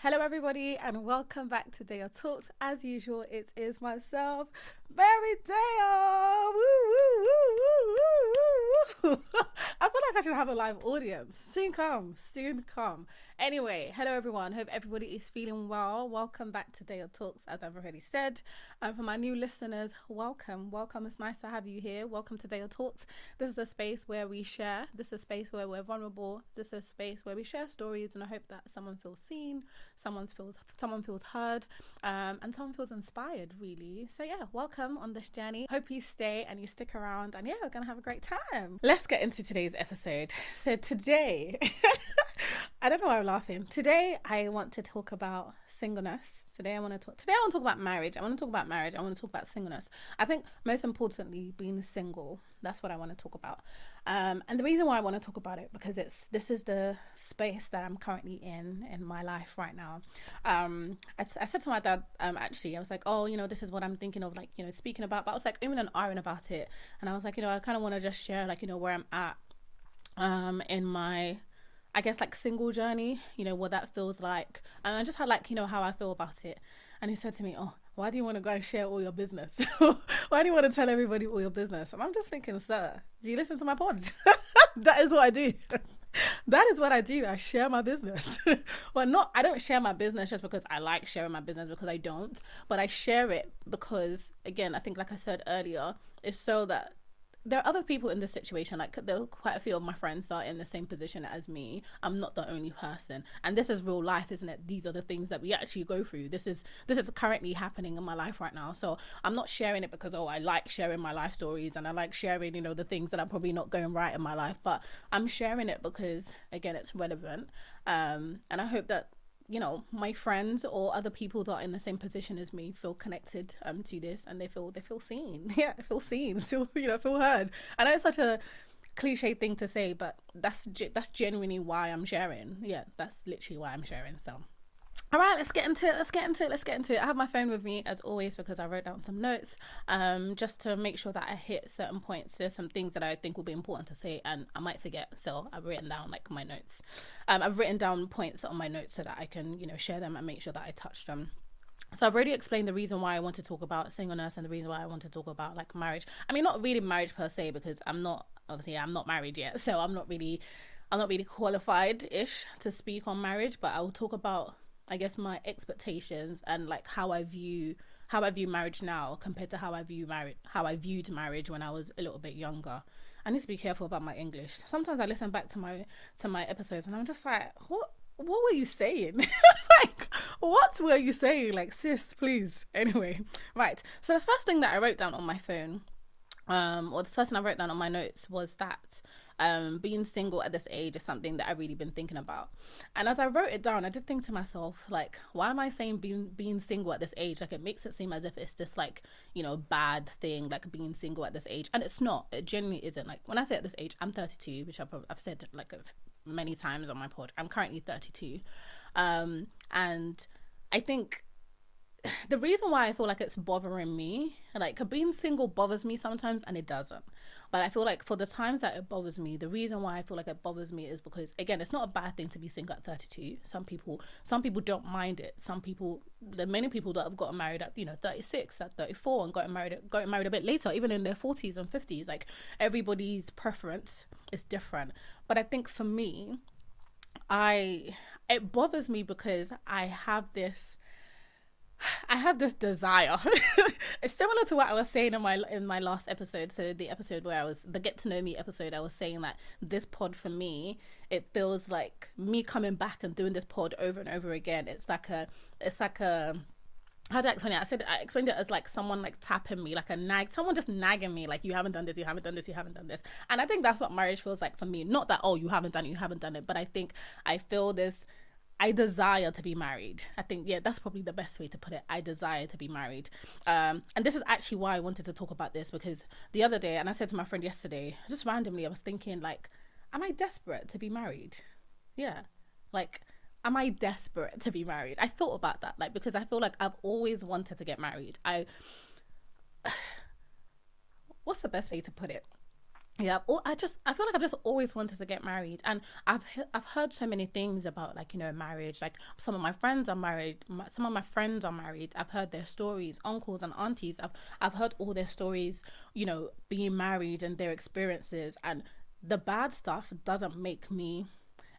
Hello, everybody, and welcome back to Deyotalks. As usual, it is myself, Mary Deyo. Woo, woo, woo, woo, woo, woo. I feel like I should have a live audience. Soon come, soon come. Anyway, hello, everyone. Hope everybody is feeling well. Welcome back to Deyotalks, as I've already said. And for my new listeners, welcome. Welcome. It's nice to have you here. Welcome to Deyotalks. This is a space where we share. This is a space where we're vulnerable. This is a space where we share stories, and I hope that someone feels seen, someone feels heard, and someone feels inspired, really. So yeah, welcome on this journey. Hope you stay and you stick around, and yeah, we're gonna have a great time. Let's get into today's episode. So today I don't know why I'm laughing. Today I want to talk about singleness. Today I want to talk about marriage. I want to talk about singleness. I think most importantly, being single. That's what I want to talk about. And the reason why I want to talk about it, because this is the space that I'm currently in my life right now. I said to my dad, actually, I was like, oh, this is what I'm thinking of, like, speaking about. But I was like, even an iron about it. And I was like, I kind of want to just share, like, where I'm at in my, I guess, like, single journey, what that feels like. And I just had, like, how I feel about it. And he said to me, oh, why do you want to go and share all your business? Why do you want to tell everybody all your business? And I'm just thinking, sir, do you listen to my pod? That is what I do. That is what I do. I share my business. Well, I don't share my business just because I like sharing my business, because I don't. But I share it because, again, I think, like I said earlier, it's so that there are other people in this situation. Like, there are quite a few of my friends that are in the same position as me. I'm not the only person, and this is real life, isn't it? These are the things that we actually go through. This is currently happening in my life right now. So I'm not sharing it because, I like sharing my life stories and I like sharing, the things that are probably not going right in my life. But I'm sharing it because, again, it's relevant. And I hope that my friends or other people that are in the same position as me feel connected to this, and they feel seen. Yeah, feel seen, still feel heard. I know it's such a cliche thing to say, but that's genuinely why I'm sharing. Yeah, that's literally why I'm sharing. So all right, let's get into it. I have my phone with me as always because I wrote down some notes just to make sure that I hit certain points. There's some things that I think will be important to say and I might forget, so I've written down, like, my notes. I've written down points on my notes so that I can share them and make sure that I touch them. So I've already explained the reason why I want to talk about singleness and the reason why I want to talk about, like, marriage. I mean, not really marriage per se, because I'm not married yet, so I'm not really qualified-ish to speak on marriage, but I'll talk about, I guess, my expectations and, like, how I view marriage now compared to how I viewed marriage when I was a little bit younger. I need to be careful about my English. Sometimes I listen back to my episodes and I'm just like, what were you saying? Like, what were you saying? Like, sis, please. Anyway, right. So the first thing that I wrote down on my phone, or the first thing I wrote down on my notes, was that being single at this age is something that I've really been thinking about. And as I wrote it down, I did think to myself, like, why am I saying being single at this age? Like, it makes it seem as if it's this, like, bad thing, like, being single at this age. And it's not. It genuinely isn't. Like, when I say at this age, I'm 32, which I've said, like, many times on my pod. I'm currently 32. And I think the reason why I feel like it's bothering me, like, being single bothers me sometimes and it doesn't. But I feel like for the times that it bothers me, the reason why I feel like it bothers me is because, again, it's not a bad thing to be single at 32. Some people don't mind it. There are many people that have gotten married at 36, at 34, and gotten married a bit later, even in their 40s and 50s. Like, everybody's preference is different. But I think for me, it bothers me because I have this desire. It's similar to what I was saying in my last episode. So the episode where the get to know me episode, I was saying that this pod, for me, it feels like me coming back and doing this pod over and over again. It's like a how do I explain it? I explained it as, like, someone, like, tapping me, like a nag, someone just nagging me, like, you haven't done this, you haven't done this, you haven't done this. And I think that's what marriage feels like for me. Not that, oh, you haven't done it, but I think I feel this, I desire to be married. I think, yeah, that's probably the best way to put it. I desire to be married. And this is actually why I wanted to talk about this, because the other day, and I said to my friend yesterday, just randomly, I was thinking, like, am I desperate to be married? Yeah. Like, am I desperate to be married? I thought about that, like, because I feel like I've always wanted to get married. What's the best way to put it? Yeah, or I feel like I've just always wanted to get married, and I've heard so many things about, like, marriage. Like, some of my friends are married, some of my friends are married. I've heard their stories, uncles and aunties. I've heard all their stories, being married and their experiences, and the bad stuff doesn't make me.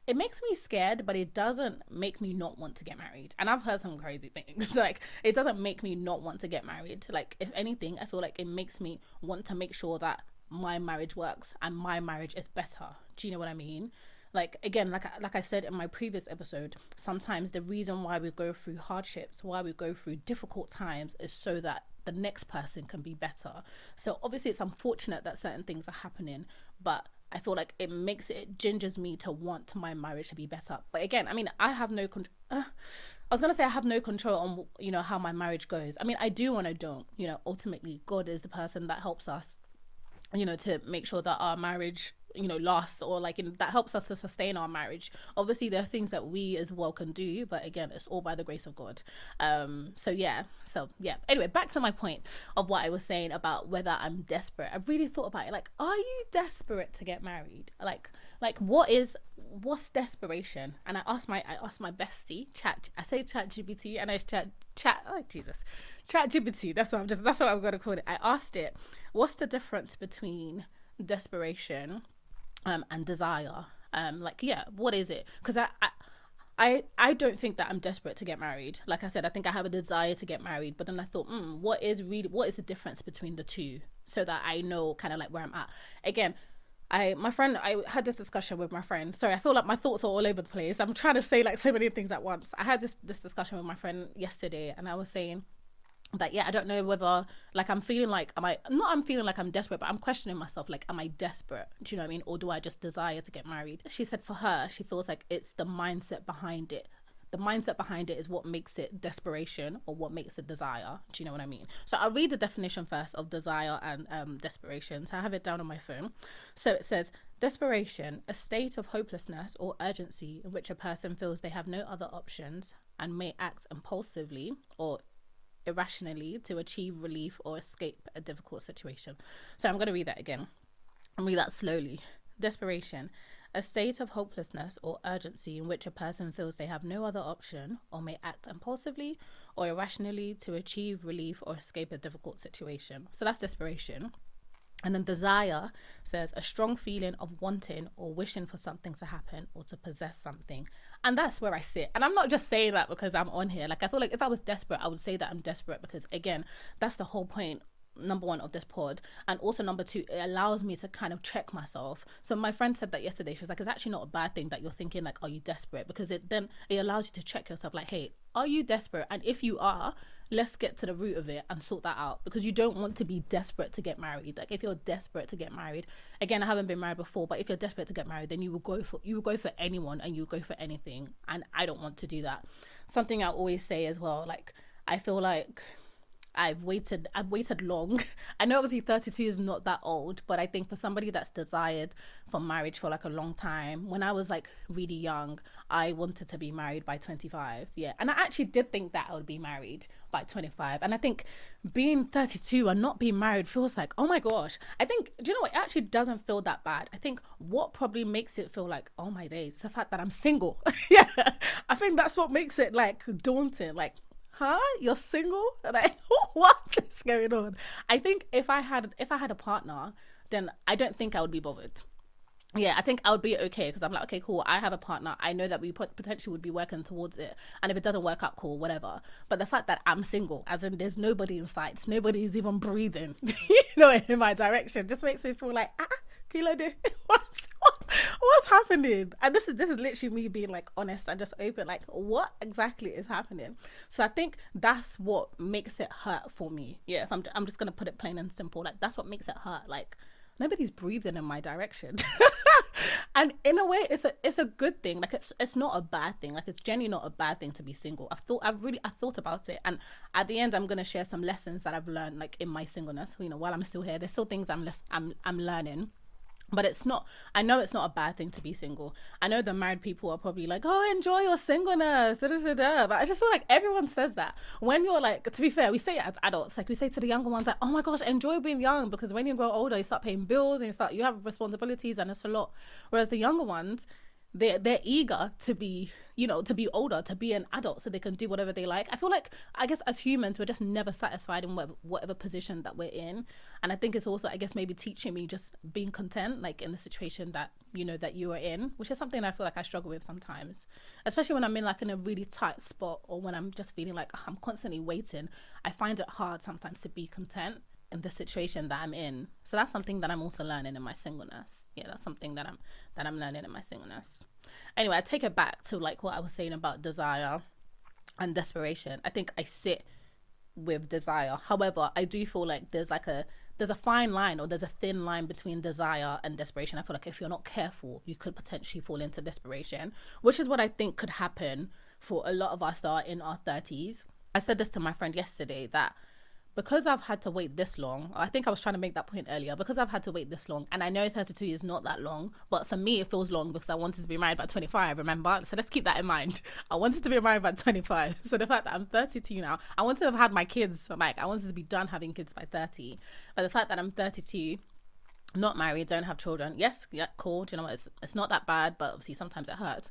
It makes me scared, but it doesn't make me not want to get married. And I've heard some crazy things. Like, it doesn't make me not want to get married. Like, if anything, I feel like it makes me want to make sure that my marriage works and my marriage is better. Do you know what I mean? Like, again, like I said in my previous episode, sometimes the reason why we go through hardships, why we go through difficult times, is so that the next person can be better. So obviously it's unfortunate that certain things are happening, but I feel like it gingers me to want my marriage to be better. But again, I mean, I have no control. I was gonna say I have no control on how my marriage goes. I mean, I do and I don't. Ultimately, God is the person that helps us, to make sure that our marriage, lasts, or like that helps us to sustain our marriage. Obviously, there are things that we as well can do, but again, it's all by the grace of God. So yeah. Anyway, back to my point of what I was saying about whether I'm desperate. I really thought about it. Like, are you desperate to get married? Like what's desperation? And I asked my bestie, Chat GPT, and I chat oh Jesus, Chat GPT, that's what I'm gonna call it. I asked it, what's the difference between desperation and desire? What is it? Because I don't think that I'm desperate to get married. Like I said, I think I have a desire to get married, but then I thought, what is the difference between the two, so that I know kind of like where I'm at. Again, I had this discussion with my friend. Sorry, I feel like my thoughts are all over the place. I'm trying to say like so many things at once. I had this discussion with my friend yesterday, and I was saying that, I don't know whether, like, I'm feeling like, I'm feeling like I'm desperate, but I'm questioning myself, like, am I desperate? Do you know what I mean? Or do I just desire to get married? She said for her, she feels like it's the mindset behind it. The mindset behind it is what makes it desperation, or what makes it desire. Do you know what I mean? So I'll read the definition first of desire and desperation. So I have it down on my phone. So it says, desperation, a state of hopelessness or urgency in which a person feels they have no other options and may act impulsively or irrationally to achieve relief or escape a difficult situation. So I'm going to read that again. I'll read that slowly. Desperation, a state of hopelessness or urgency in which a person feels they have no other option or may act impulsively or irrationally to achieve relief or escape a difficult situation. So that's desperation. And then desire says a strong feeling of wanting or wishing for something to happen or to possess something. And that's where I sit. And I'm not just saying that because I'm on here. Like, I feel like if I was desperate, I would say that I'm desperate because, again, that's the whole point, number one, of this pod. And also number two, it allows me to kind of check myself. So my friend said that yesterday. She was like, it's actually not a bad thing that you're thinking like, are you desperate? Because it allows you to check yourself, like, hey, are you desperate? And if you are, let's get to the root of it and sort that out, because you don't want to be desperate to get married. Like, if you're desperate to get married, again, I haven't been married before, but if you're desperate to get married, then you will go for anyone and you will go for anything. And I don't want to do that. Something I always say as well, like, I feel like I've waited long. I know obviously 32 is not that old, but I think for somebody that's desired for marriage for like a long time, when I was like really young, I wanted to be married by 25. Yeah. And I actually did think that I would be married by 25. And I think being 32 and not being married feels like, oh my gosh. I think, do you know what? It actually doesn't feel that bad. I think what probably makes it feel like, oh my days, is the fact that I'm single. Yeah. I think that's what makes it like daunting. Like, huh? You're single? Like, what is going on? I think if I had a partner, then I don't think I would be bothered. Yeah, I think I would be okay, because I'm like, okay, cool, I have a partner. I know that we potentially would be working towards it. And if it doesn't work out, cool, whatever. But the fact that I'm single, as in there's nobody in sight, nobody's even breathing, in my direction, just makes me feel like, what's happening? And this is literally me being like honest and just open, like, what exactly is happening? So I think that's what makes it hurt for me. Yeah, if I'm just gonna put it plain and simple, like, that's what makes it hurt. Like, nobody's breathing in my direction. And in a way, it's a good thing. Like, it's not a bad thing. Like, it's genuinely not a bad thing to be single. I thought about it, and at the end, I'm gonna share some lessons that I've learned, like, in my singleness. While I'm still here, there's still things I'm learning. But it's not, I know it's not a bad thing to be single. I know the married people are probably like, oh, enjoy your singleness, da, da, da, da. But I just feel like everyone says that. When you're like, to be fair, we say it as adults. Like, we say to the younger ones, like, oh my gosh, enjoy being young, because when you grow older, you start paying bills and you have responsibilities, and it's a lot. Whereas the younger ones, they're eager to be, to be older, to be an adult, so they can do whatever they like. I feel like, I guess as humans, we're just never satisfied in whatever position that we're in. And I think it's also, I guess, maybe teaching me just being content, like in the situation that that you are in, which is something I feel like I struggle with sometimes, especially when I'm in like in a really tight spot, or when I'm just feeling like I'm constantly waiting. I find it hard sometimes to be content in the situation that I'm in. So that's something that I'm also learning in my singleness. Yeah, that's something that I'm learning in my singleness. Anyway, I take it back to like what I was saying about desire and desperation. I think I sit with desire. However, I do feel like there's a fine line, or there's a thin line between desire and desperation. I feel like if you're not careful, you could potentially fall into desperation, which is what I think could happen for a lot of us that are in our 30s. I said this to my friend yesterday, that because I've had to wait this long, I think I was trying to make that point earlier, because I've had to wait this long, and I know 32 is not that long, but for me it feels long because I wanted to be married by 25, remember? So let's keep that in mind. I wanted to be married by 25. So the fact that I'm 32 now, I wanted to have had my kids, so like I wanted to be done having kids by 30. But the fact that I'm 32, not married, don't have children, yes, yeah, cool. Do you know what? It's not that bad, but obviously sometimes it hurts.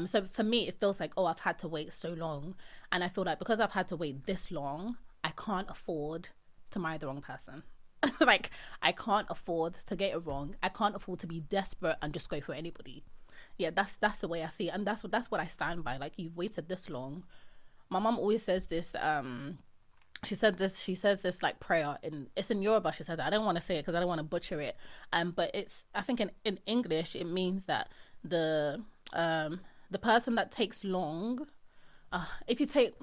So for me, it feels like, oh, I've had to wait so long, and I feel like because I've had to wait this long, I can't afford to marry the wrong person. Like, I can't afford to get it wrong. I can't afford to be desperate and just go for anybody. Yeah, that's the way I see it, and that's what I stand by. Like, you've waited this long. My mom always says this. She says this like prayer, it's in Yoruba. She says, I don't want to say it because I don't want to butcher it. But it's, I think in English it means that the person that takes long, if you take.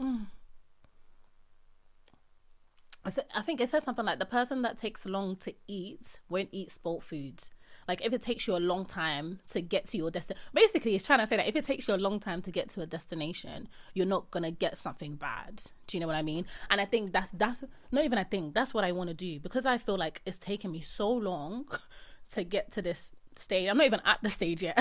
I think it says something like, the person that takes long to eat won't eat spoilt foods. Like, if it takes you a long time to get to your destination, basically it's trying to say that if it takes you a long time to get to a destination, you're not gonna get something bad. Do you know what I mean? And I think that's not even, I think that's what I want to do, because I feel like it's taken me so long to get to this stage. I'm not even at the stage yet.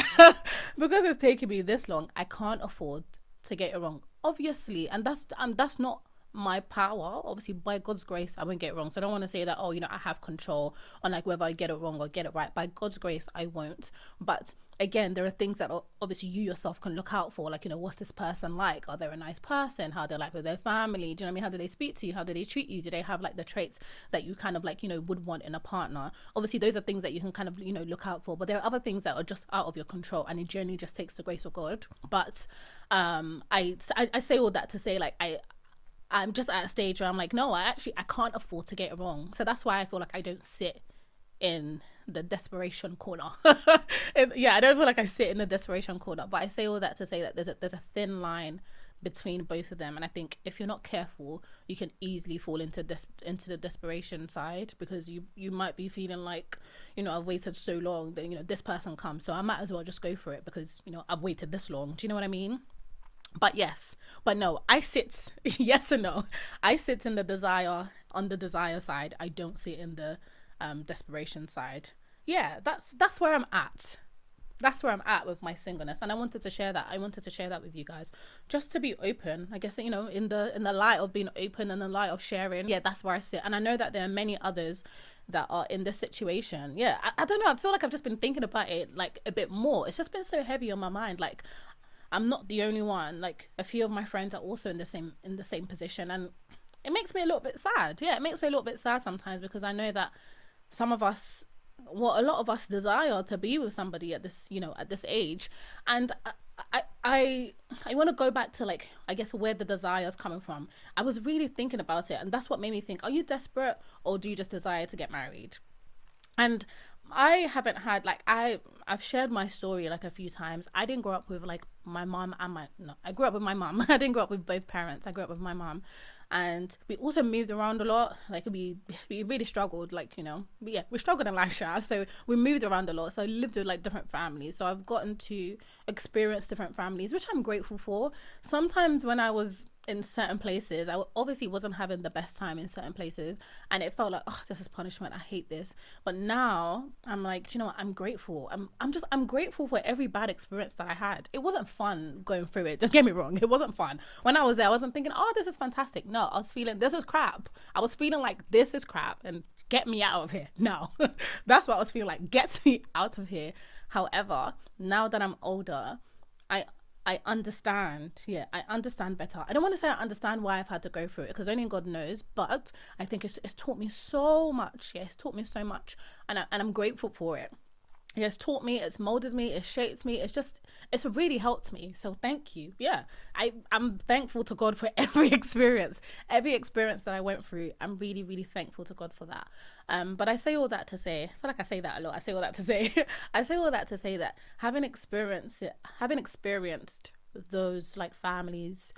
Because it's taken me this long, I can't afford to get it wrong, obviously. And that's not my power. Obviously, by God's grace, I won't get it wrong. So I don't want to say that, oh, I have control on like whether I get it wrong or get it right. By God's grace, I won't. But again, there are things that obviously you yourself can look out for. Like, what's this person like? Are they a nice person? How they're like with their family? Do you know what I mean? How do they speak to you? How do they treat you? Do they have like the traits that you kind of like, would want in a partner? Obviously, those are things that you can kind of, look out for. But there are other things that are just out of your control, and it generally just takes the grace of God. But I say all that to say, like, I'm just at a stage where I'm like, no, I can't afford to get it wrong. So that's why I feel like I don't sit in the desperation corner. Yeah, I don't feel like I sit in the desperation corner. But I say all that to say that there's a thin line between both of them. And I think if you're not careful, you can easily fall into the desperation side, because you might be feeling like, I've waited so long that, this person comes, so I might as well just go for it because, I've waited this long. Do you know what I mean? But no, I sit, yes and no, I sit in the desire, on the desire side. I don't sit in the desperation side. Yeah, that's where I'm at. That's where I'm at with my singleness, and I wanted to share that with you guys, just to be open, I guess, in the light of being open and the light of sharing. Yeah, that's where I sit. And I know that there are many others that are in this situation. Yeah, I don't know, I feel like I've just been thinking about it like a bit more. It's just been so heavy on my mind. Like, I'm not the only one. Like, a few of my friends are also in the same position, and it makes me a little bit sad. Yeah, it makes me a little bit sad sometimes, because I know that a lot of us desire to be with somebody at this, at this age. And I want to go back to, like, I guess where the desire is coming from. I was really thinking about it, and that's what made me think, are you desperate, or do you just desire to get married? And I haven't had, like, I've shared my story like a few times. I didn't grow up with like my mom and I grew up with my mom. I didn't grow up with both parents. I grew up with my mom, and we also moved around a lot. Like, we really struggled, like, we struggled in life, so we moved around a lot. So I lived with like different families, so I've gotten to experience different families, which I'm grateful for. Sometimes when I was in certain places. Obviously wasn't having the best time in certain places, and it felt like, oh, this is punishment, I hate this. But now I'm like, do you know what, I'm grateful. I'm grateful for every bad experience that I had. It wasn't fun going through it, don't get me wrong, it wasn't fun. When I was there, I wasn't thinking, oh, this is fantastic. No, I was feeling, this is crap. I was feeling like, this is crap and get me out of here now. That's what I was feeling like, get me out of here. However, now that I'm older, I understand. Yeah, I understand better. I don't want to say I understand why I've had to go through it, because only God knows. But I think it's taught me so much. Yeah, it's taught me so much, and I'm grateful for it. Yeah, it's taught me, it's molded me, it's shaped me. It's really helped me. So thank you. Yeah, I'm thankful to God for every experience that I went through. I'm really, really thankful to God for that. But I say all that to say, I feel like I say that a lot. I say all that to say, I say all that to say that having experienced those like families,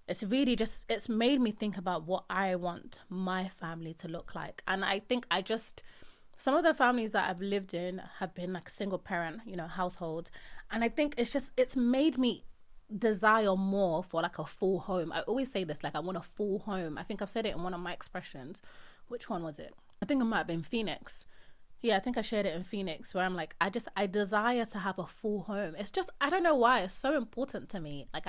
it's really just, it's made me think about what I want my family to look like. And I think some of the families that I've lived in have been like a single parent, household. And I think it's made me desire more for like a full home. I always say this, like, I want a full home. I think I've said it in one of my expressions. Which one was it? I think it might have been Phoenix. Yeah, I think I shared it in Phoenix, where I'm like, I desire to have a full home. It's just, I don't know why, it's so important to me. Like,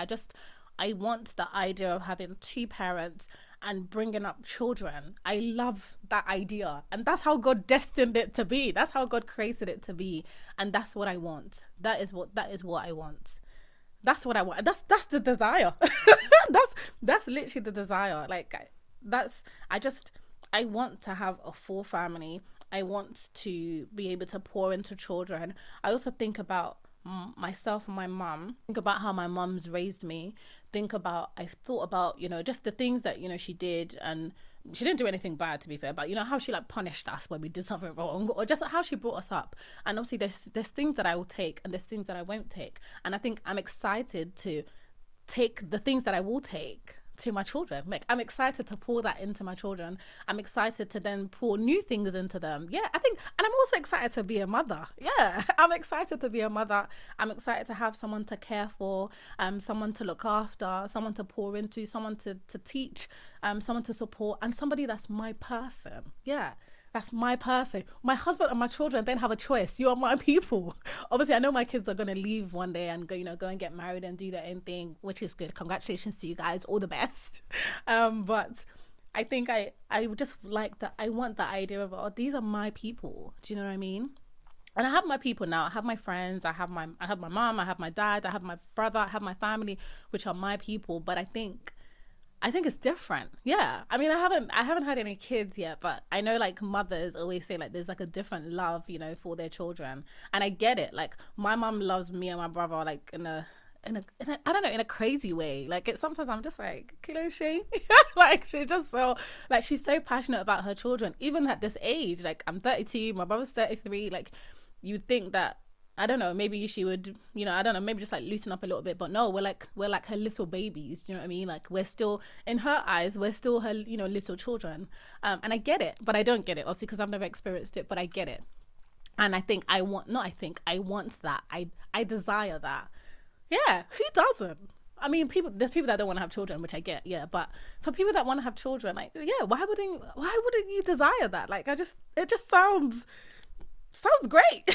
I want the idea of having two parents and bringing up children. I love that idea. And that's how God destined it to be. That's how God created it to be. And that's what I want. That is what I want. That's what I want. That's the desire. that's literally the desire. Like, I want to have a full family. I want to be able to pour into children. I also think about myself and my mum. Think about how my mum's raised me. I've thought about, just the things that, she did, and she didn't do anything bad, to be fair, but how she like punished us when we did something wrong, or just how she brought us up. And obviously there's things that I will take and there's things that I won't take. And I think I'm excited to take the things that I will take to my children. Like, I'm excited to pour that into my children. I'm excited to then pour new things into them. Yeah, I think, and I'm also excited to be a mother. Yeah, I'm excited to be a mother. I'm excited to have someone to care for, someone to look after, someone to pour into, someone to teach, someone to support, and somebody that's my person. Yeah. That's my person. My husband and my children don't have a choice. You are my people. Obviously, I know my kids are going to leave one day and go and get married and do their own thing, which is good. Congratulations to you guys. All the best. But I think I just like that. I want the idea of, oh, these are my people. Do you know what I mean? And I have my people now. I have my friends. I have my mom. I have my dad. I have my brother. I have my family, which are my people. But I think it's different. Yeah. I mean, I haven't had any kids yet, but I know like mothers always say like there's like a different love, for their children. And I get it. Like, my mom loves me and my brother like in a I don't know, in a crazy way. Like, sometimes I'm just like, she like, she's so passionate about her children, even at this age. Like, I'm 32, my brother's 33. Like, you'd think that, I don't know, maybe she would, I don't know, maybe just like loosen up a little bit. But no, we're like her little babies. Do you know what I mean? Like, we're still, in her eyes, we're still her, little children. And I get it, but I don't get it, obviously, because I've never experienced it, but I get it. And I want that. I desire that. Yeah, who doesn't? I mean, there's people that don't want to have children, which I get, yeah. But for people that want to have children, like, yeah, why wouldn't you desire that? Like, it just sounds great.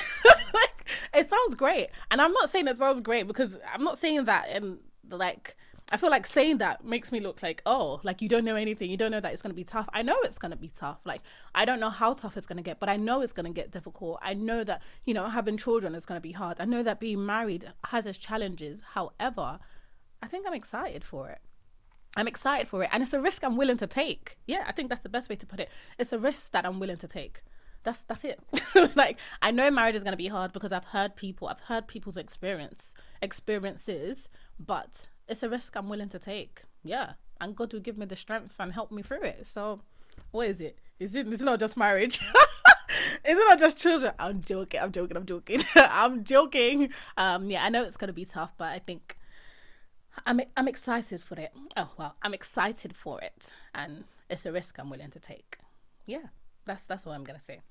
Like, it sounds great. And I'm not saying it sounds great, because I'm not saying that, and like, I feel like saying that makes me look like, oh, like, you don't know anything, you don't know that it's going to be tough. I know it's going to be tough. Like, I don't know how tough it's going to get, but I know it's going to get difficult. I know that, having children is going to be hard. I know that being married has its challenges. However, I think I'm excited for it. And it's a risk I'm willing to take. Yeah, I think that's the best way to put it. It's a risk that I'm willing to take. That's it. Like, I know marriage is going to be hard, because I've heard people's experiences, but it's a risk I'm willing to take. Yeah. And God will give me the strength and help me through it. So what is it? It's not just marriage. It's not just children. I'm joking. I'm joking. Yeah, I know it's going to be tough, but I think I'm excited for it. Oh, well, I'm excited for it. And it's a risk I'm willing to take. Yeah, that's what I'm going to say.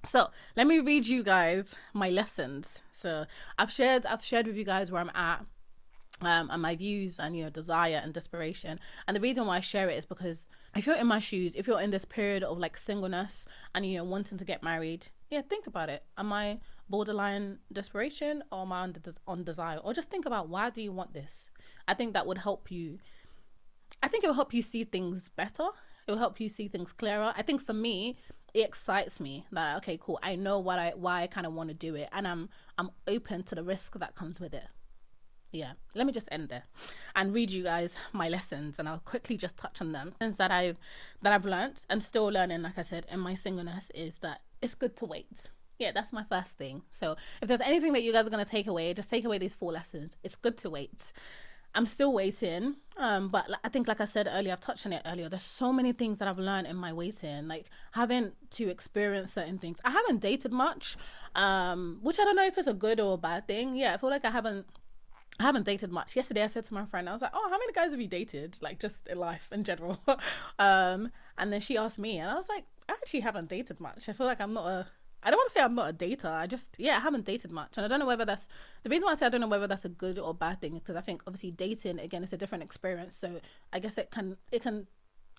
So let me read you guys my lessons. So I've shared with you guys where I'm at. and my views and, desire and desperation. And the reason why I share it is because if you're in my shoes, if you're in this period of like singleness and, wanting to get married, think about it. Am I borderline desperation, or am I on desire? Or just think about, why do you want this? I think that would help you. I think it will help you see things better. It will help you see things clearer. I think for me, it excites me that, okay, cool, I know why I kind of want to do it, and I'm open to the risk that comes with it. Let me just end there and read you guys my lessons, and I'll quickly just touch on them. Things that I've learned and still learning, like I said, in my singleness, is that it's good to wait. That's my first thing. So if there's anything that you guys are going to take away, just take away these 4 lessons. It's good to wait. I'm still waiting, but I think, like I said earlier, I've touched on it earlier, there's so many things that I've learned in my waiting, like having to experience certain things. I haven't dated much, which I don't know if it's a good or a bad thing. I feel like I haven't dated much. Yesterday I said to my friend, I was like, oh, how many guys have you dated, like just in life in general? And then she asked me, and I was like, I actually haven't dated much. I feel like I don't want to say I'm not a dater. I haven't dated much. And I don't know whether that's, the reason why I say I don't know whether that's a good or bad thing, because I think obviously dating, again, it's a different experience. So I guess it can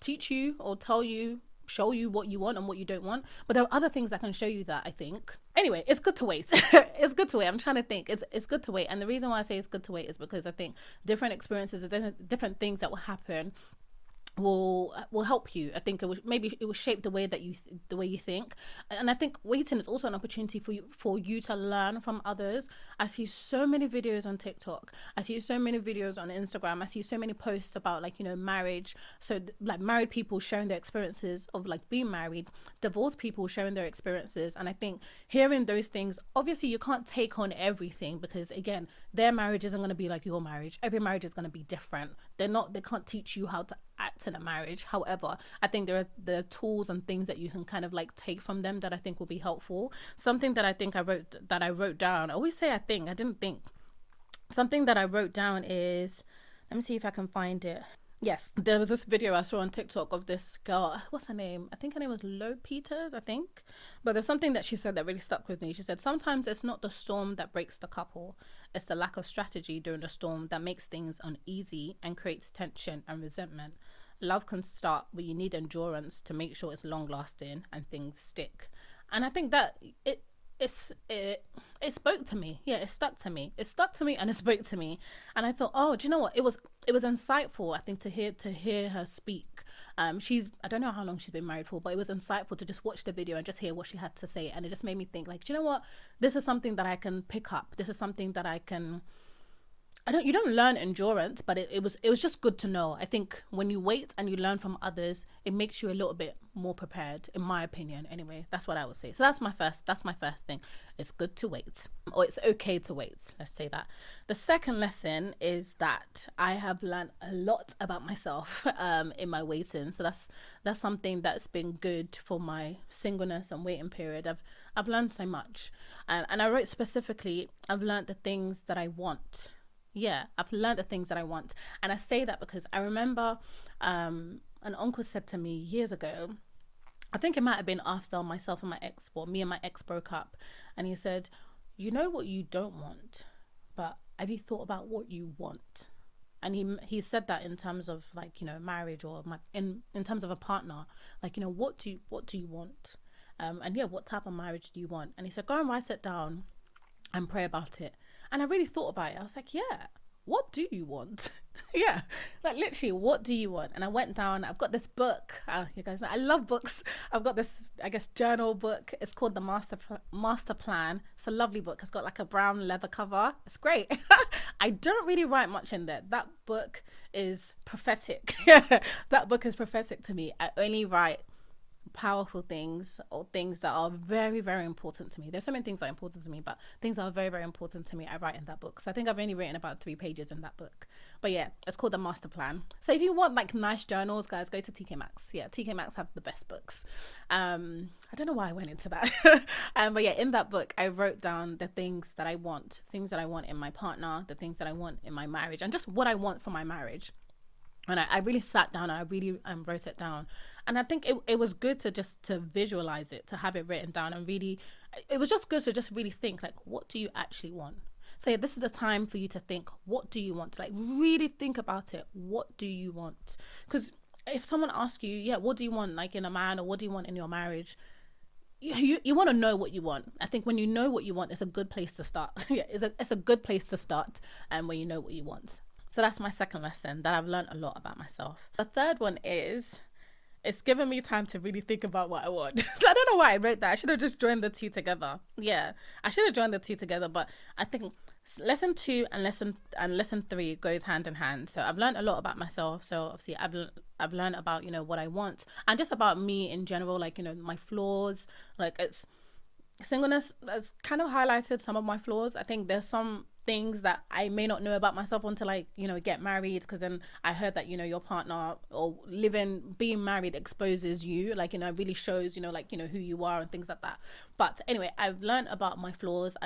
teach you or tell you, show you what you want and what you don't want. But there are other things that can show you that, I think. Anyway, it's good to wait. It's good to wait. I'm trying to think. It's good to wait. And the reason why I say it's good to wait is because I think different experiences, different things that will happen will help you. I think it will shape the way that you think. And I think waiting is also an opportunity for you to learn from others. I see so many videos on TikTok, I see so many videos on Instagram, I see so many posts about like, marriage. So like married people sharing their experiences of like being married, divorced people sharing their experiences. And I think hearing those things, obviously you can't take on everything, because again, their marriage isn't going to be like your marriage. Every marriage is going to be different. They can't teach you how to act in a marriage. However, I think there are tools and things that you can kind of like take from them that I think will be helpful. Something that I think I wrote down. I always say I didn't think. Something that I wrote down is, let me see if I can find it. Yes, there was this video I saw on TikTok of this girl. What's her name? I think her name was Lo Peters, I think. But there's something that she said that really stuck with me. She said, sometimes it's not the storm that breaks the couple. It's the lack of strategy during the storm that makes things uneasy and creates tension and resentment. Love can start, but you need endurance to make sure it's long lasting and things stick. And I think that it spoke to me. It stuck to me. It stuck to me and it spoke to me. And I thought, oh, do you know what? It was insightful, I think, to hear her speak. I don't know how long she's been married for, but it was insightful to just watch the video and just hear what she had to say. And it just made me think, like, do you know what? This is something that I can pick up. This is something that I can. You don't learn endurance, but it was just good to know. I think when you wait and you learn from others, it makes you a little bit more prepared, in my opinion. Anyway, that's what I would say. So that's my first thing. It's good to wait, or it's okay to wait. Let's say that. The second lesson is that I have learned a lot about myself in my waiting. So that's something that's been good for my singleness and waiting period. I've learned so much, and I wrote specifically, I've learned the things that I want. I've learned the things that I want. And I say that because I remember an uncle said to me years ago, I think it might have been after myself and my ex, or me and my ex broke up. And he said, you know what you don't want, but have you thought about what you want? And he said that in terms of like, marriage, or in terms of a partner, like, what do you want? What type of marriage do you want? And he said, go and write it down and pray about it. And I really thought about it. I was like, what do you want? Like literally, what do you want? And I went down, I've got this book. You guys know I love books. I've got this, I guess, journal book. It's called the Master Plan. It's a lovely book. It's got like a brown leather cover. It's great. I don't really write much in there. That book is prophetic. That book is prophetic to me. I only write powerful things, or things that are very, very important to me. There's so many things that are important to me, but things that are very, very important to me, I write in that book. So I think I've only written about 3 pages in that book. But it's called the Master Plan. So if you want like nice journals, guys, go to TK Maxx. TK Maxx have the best books. I don't know why I went into that. But in that book, I wrote down the things that I want in my partner, the things that I want in my marriage, and just what I want for my marriage. And I really sat down and I really wrote it down. And I think it was good to visualize it, to have it written down, and really, it was just good to just really think, like, what do you actually want? So yeah, this is the time for you to think, what do you want? Like really think about it. What do you want? Because if someone asks you, yeah, what do you want, like in a man, or what do you want in your marriage? You want to know what you want. I think when you know what you want, it's a good place to start. Yeah, it's a good place to start, and when you know what you want. So that's my second lesson, that I've learned a lot about myself. The third one is, it's given me time to really think about what I want. I don't know why I wrote that. I should have just joined the two together. Yeah, I should have joined the two together. But I think lesson 2 and lesson 3 goes hand in hand. So I've learned a lot about myself. So obviously I've learned about, you know, what I want, and just about me in general, like, you know, my flaws. Like, it's singleness has kind of highlighted some of my flaws. I think there's some things that I may not know about myself until I, you know, get married, because then I heard that, you know, your partner or being married exposes you, like, you know, it really shows, you know, like, you know, who you are and things like that. But anyway, I've learned about my flaws.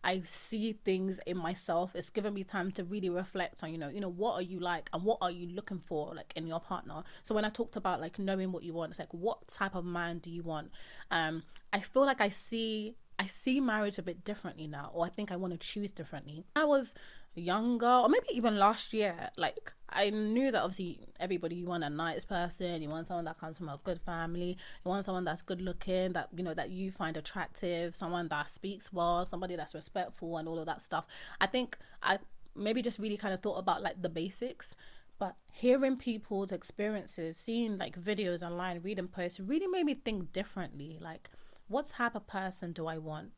I see things in myself. It's given me time to really reflect on, you know, what are you like, and what are you looking for, like, in your partner. So when I talked about, like, knowing what you want, it's like, what type of man do you want? I feel like I see marriage a bit differently now, or I think I want to choose differently. I was younger, or maybe even last year, like, I knew that obviously everybody, you want a nice person, you want someone that comes from a good family, you want someone that's good looking, that, you know, that you find attractive, someone that speaks well, somebody that's respectful, and all of that stuff. I think I maybe just really kind of thought about, like, the basics. But hearing people's experiences, seeing, like, videos online, reading posts, really made me think differently. Like, what type of person do I want?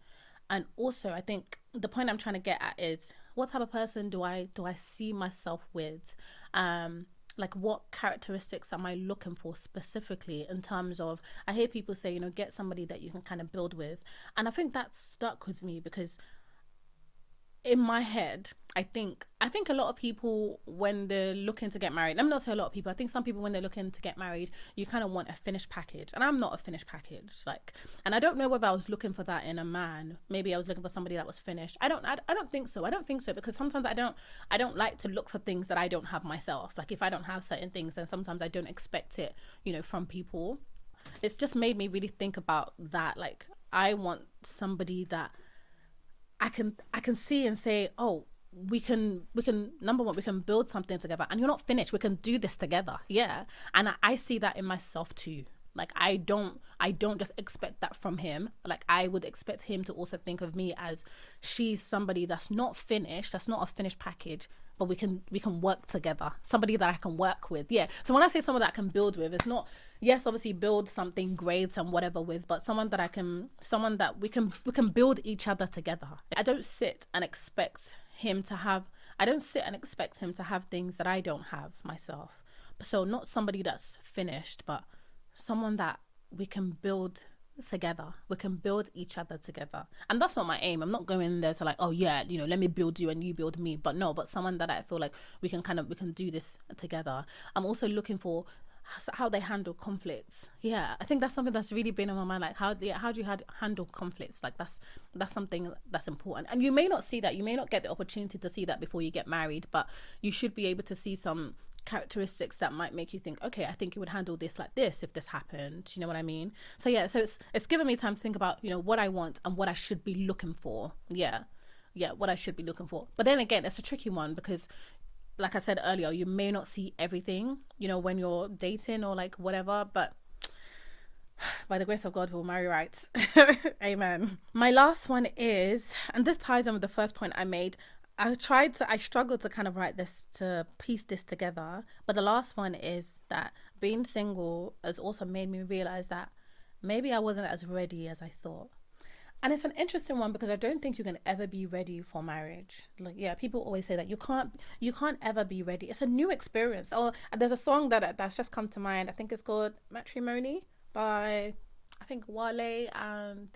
And also, I think the point I'm trying to get at is, what type of person do I see myself with? Like, what characteristics am I looking for specifically, in terms of, I hear people say, you know, get somebody that you can kind of build with. And I think that stuck with me, because in my head, I think a lot of people, when they're looking to get married, let me not say a lot of people, I think some people, when they're looking to get married, you kind of want a finished package. And I'm not a finished package. Like, and I don't know whether I was looking for that in a man. Maybe I was looking for somebody that was finished. I don't think so. I don't think so, because sometimes I don't like to look for things that I don't have myself. Like, if I don't have certain things, then sometimes I don't expect it, you know, from people. It's just made me really think about that. Like, I want somebody that I can see and say, oh, we can number one, we can build something together, and you're not finished, we can do this together. Yeah. And I see that in myself too. Like, I don't just expect that from him. Like, I would expect him to also think of me as, she's somebody that's not finished, that's not a finished package, but we can work together. Somebody that I can work with. Yeah. So when I say someone that I can build with, it's not, yes, obviously build something great and whatever with, but someone that we can build each other together. I don't sit and expect him to have things that I don't have myself. So not somebody that's finished, but someone that we can build together. We can build each other together. And that's not my aim. I'm not going there to, like, oh yeah, you know, let me build you and you build me. But someone that I feel like we can do this together. I'm also looking for how they handle conflicts. Yeah, I think that's something that's really been on my mind. Like, how do you handle conflicts? Like, that's something that's important. And you may not see that, you may not get the opportunity to see that before you get married, but you should be able to see some characteristics that might make you think, okay, I think you would handle this like this if this happened. You know what I mean? So yeah, so it's given me time to think about, you know, what I want and what I should be looking for. Yeah, what I should be looking for. But then again, it's a tricky one, because like I said earlier, you may not see everything, you know, when you're dating or like whatever, but by the grace of God, we'll marry right. Amen. My last one is, and this ties in with the first point I made, I struggled to kind of to piece this together. But the last one is that being single has also made me realize that maybe I wasn't as ready as I thought. And it's an interesting one, because I don't think you can ever be ready for marriage. Like, yeah, people always say that you can't ever be ready. It's a new experience. Oh, there's a song that's just come to mind. I think it's called Matrimony by, I think, Wale and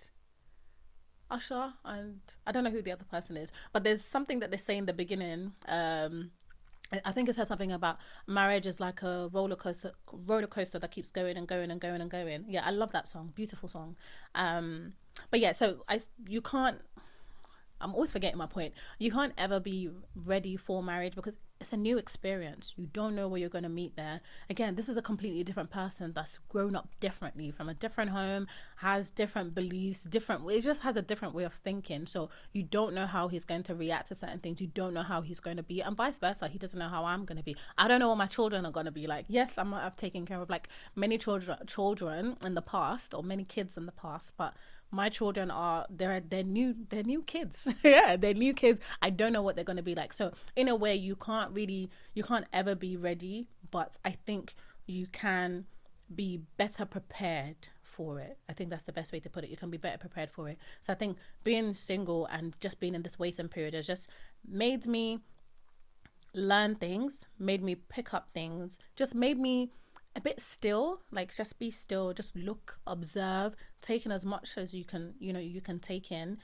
Usher, and I don't know who the other person is, but there's something that they say in the beginning. I think it says something about marriage is like a roller coaster that keeps going and going and going and going. Yeah, I love that song. Beautiful song. But yeah, so I'm always forgetting my point. You can't ever be ready for marriage, because it's a new experience. You don't know what you're going to meet there. Again, this is a completely different person that's grown up differently from a different home, has different beliefs, it just has a different way of thinking. So you don't know how he's going to react to certain things. You don't know how he's going to be, and vice versa. He doesn't know how I'm going to be. I don't know what my children are going to be like. Yes, I've taken care of like many children in the past, or many kids in the past, but my children are they're new kids. Yeah, they're new kids. I don't know what they're going to be like. So in a way, you can't ever be ready, but I think you can be better prepared for it. I think that's the best way to put it. You can be better prepared for it. So I think being single and just being in this waiting period has just made me learn things, made me pick up things, just made me a bit still, like just be still, just look, observe, take in as much as you can, you can take in,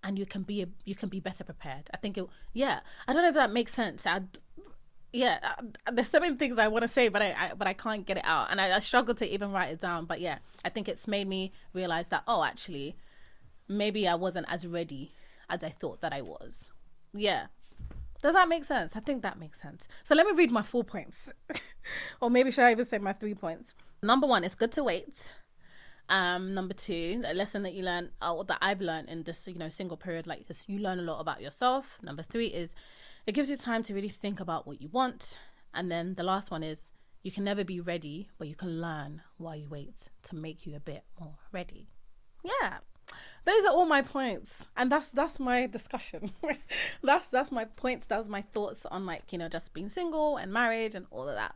and you can be better prepared. I think I don't know if that makes sense. There's so many things I want to say, but I can't get it out, and I struggle to even write it down. But yeah, I think it's made me realize that, actually maybe I wasn't as ready as I thought that I was. Yeah. Does that make sense? I think that makes sense. So let me read my 4 points. Or maybe should I even say my 3 points? Number 1, it's good to wait. Number 2, a lesson that you learn, or that I've learned in this, single period like this, you learn a lot about yourself. Number 3 is it gives you time to really think about what you want. And then the last one is you can never be ready, but you can learn while you wait to make you a bit more ready. Yeah. Those are all my points, and that's my discussion. that's my points. That was my thoughts on just being single and marriage and all of that.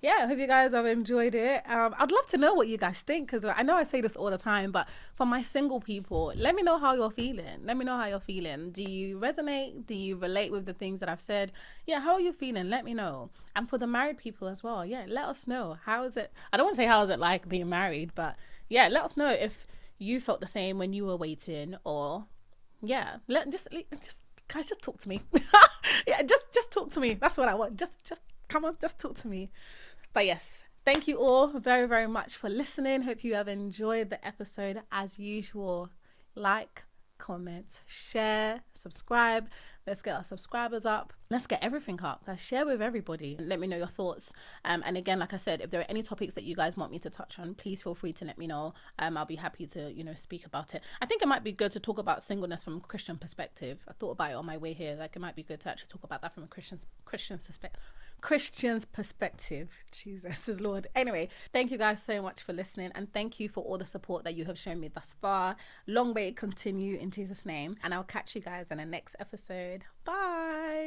Yeah, I hope you guys have enjoyed it. I'd love to know what you guys think, because I know I say this all the time, but for my single people, let me know how you're feeling. Do you resonate? Do you relate with the things that I've said? Yeah, how are you feeling? Let me know. And for the married people as well, yeah, let us know. How is it? I don't want to say how is it like being married, but yeah, let us know if you felt the same when you were waiting, or just guys, just talk to me. Yeah, just talk to me. That's what I want. Just come on, just talk to me. But yes, thank you all very, very much for listening. Hope you have enjoyed the episode. As usual, like, comment, share, subscribe. Let's get our subscribers up. Let's get everything up, guys. Share with everybody. Let me know your thoughts. And again, like I said, if there are any topics that you guys want me to touch on, please feel free to let me know. I'll be happy to, speak about it. I think it might be good to talk about singleness from a Christian perspective. I thought about it on my way here. Like, it might be good to actually talk about that from a Christian's perspective. Jesus is Lord. Anyway, thank you guys so much for listening, and thank you for all the support that you have shown me thus far. Long may it continue in Jesus' name, and I'll catch you guys in the next episode. Bye.